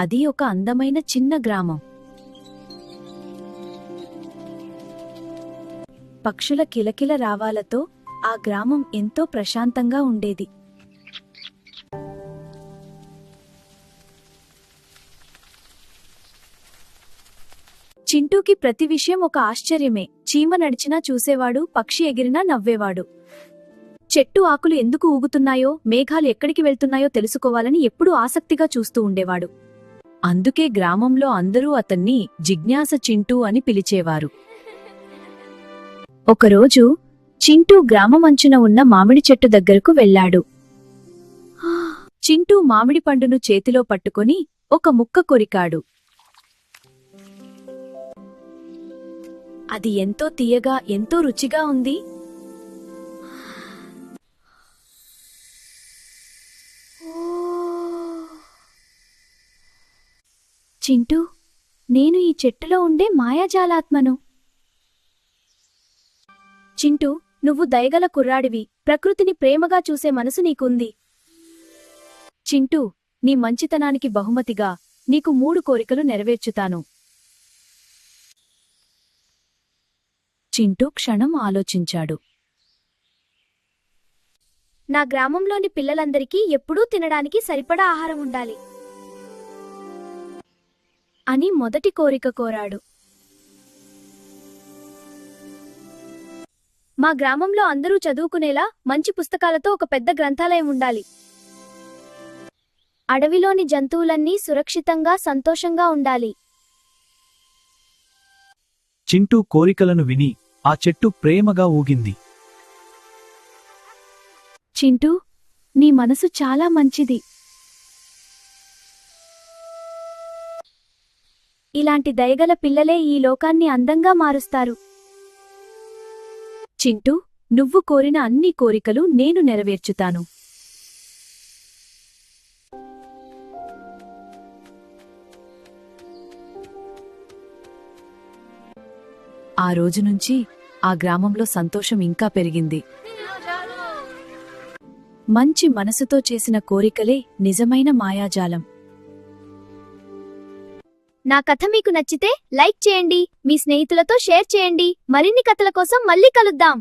అది ఒక అందమైన చిన్న గ్రామం. పక్షుల కిలకిల రావాలతో ఆ గ్రామం ఎంతో ప్రశాంతంగా ఉండేది. చింటూకి ప్రతి విషయం ఒక ఆశ్చర్యమే. చీమ నడిచినా చూసేవాడు, పక్షి ఎగిరినా నవ్వేవాడు. చెట్టు ఆకులు ఎందుకు ఊగుతున్నాయో, మేఘాలు ఎక్కడికి వెళ్తున్నాయో తెలుసుకోవాలని ఎప్పుడూ ఆసక్తిగా చూస్తూ ఉండేవాడు. అందుకే గ్రామంలో అందరూ అతన్ని జిజ్ఞాస చింటూ అని పిలిచేవారు. ఒకరోజు చింటూ గ్రామమంచున ఉన్న మామిడి చెట్టు దగ్గరకు వెళ్లాడు. చింటూ మామిడి పండును చేతిలో పట్టుకుని ఒక ముక్క కొరికాడు. అది ఎంతో తీయగా, ఎంతో రుచిగా ఉంది. చింటూ, నేను ఈ చెట్టులో ఉండే మాయాజాలాత్మను. చింటూ, నువ్వు దయగల కుర్రాడివి. ప్రకృతిని ప్రేమగా చూసే మనసు నీకుంది. చింటూ, నీ మంచితనానికి బహుమతిగా నీకు 3 కోరికలు నెరవేర్చుతాను. చింటూ క్షణం ఆలోచించాడు. నా గ్రామంలోని పిల్లలందరికీ ఎప్పుడూ తినడానికి సరిపడా ఆహారం ఉండాలి అని మొదటి కోరిక కోరాడు. మా గ్రామంలో అందరూ చదువుకునేలా మంచి పుస్తకాలతో ఒక పెద్ద గ్రంథాలయం ఉండాలి. అడవిలోని జంతువులన్నీ సురక్షితంగా, సంతోషంగా ఉండాలి. చింటూ కోరికలను విని ఆ చెట్టు ప్రేమగా ఊగింది. చింటూ, నీ మనసు చాలా మంచిది. ఇలాంటి దయగల పిల్లలే ఈ లోకాన్ని అందంగా మారుస్తారు. చింటూ, నువ్వు కోరిన అన్ని కోరికలు నేను నెరవేర్చుతాను. ఆ రోజునుంచి ఆ గ్రామంలో సంతోషం ఇంకా పెరిగింది. మంచి మనసుతో చేసిన కోరికలే నిజమైన మాయాజాలం. నా కథ మీకు నచ్చితే లైక్ చేయండి, మీ స్నేహితులతో షేర్ చేయండి. మరిన్ని కథల కోసం మళ్ళీ కలుద్దాం.